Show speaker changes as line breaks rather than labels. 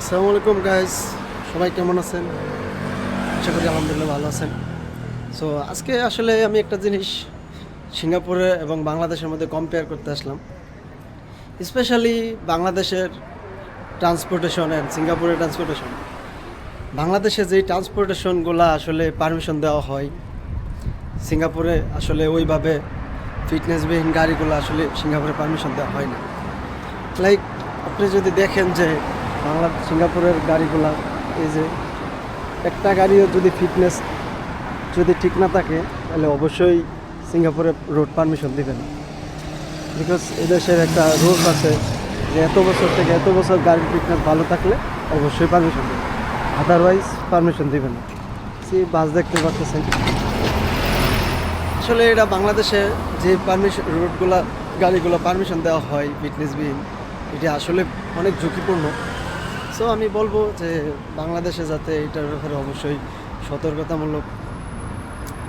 আসসালামু আলাইকুম গাইস, সবাই কেমন আছেন? আশা করি আলহামদুলিল্লাহ ভালো আছেন। সো আজকে আসলে আমি একটা জিনিস সিঙ্গাপুরে এবং বাংলাদেশের মধ্যে কম্পেয়ার করতে আসলাম। স্পেশালি বাংলাদেশের ট্রান্সপোর্টেশন অ্যান্ড সিঙ্গাপুরের ট্রান্সপোর্টেশন। বাংলাদেশে যেই ট্রান্সপোর্টেশনগুলো আসলে পারমিশন দেওয়া হয়, সিঙ্গাপুরে আসলে ওইভাবে ফিটনেসবিহীন গাড়িগুলো আসলে সিঙ্গাপুরে পারমিশন দেওয়া হয় না। লাইক আপনি যদি দেখেন যে সিঙ্গাপুরের গাড়িগুলা, এই যে একটা গাড়িও যদি ফিটনেস যদি ঠিক না থাকে তাহলে অবশ্যই সিঙ্গাপুরে রোড পারমিশন দিবে না। বিকজ এদেশের একটা রুলস আছে যে এত বছর থেকে এত বছর গাড়ির ফিটনেস ভালো থাকলে অবশ্যই পারমিশন দেবে, আদারওয়াইজ পারমিশন দিবে না। বাস দেখতে পাচ্ছেন, আসলে এটা বাংলাদেশে যে পারমিশন রোডগুলা গাড়িগুলো পারমিশন দেওয়া হয় ফিটনেসবিহীন, এটা আসলে অনেক ঝুঁকিপূর্ণ। সো আমি বলবো যে বাংলাদেশে যাতে এটার ব্যাপারে অবশ্যই সতর্কতামূলক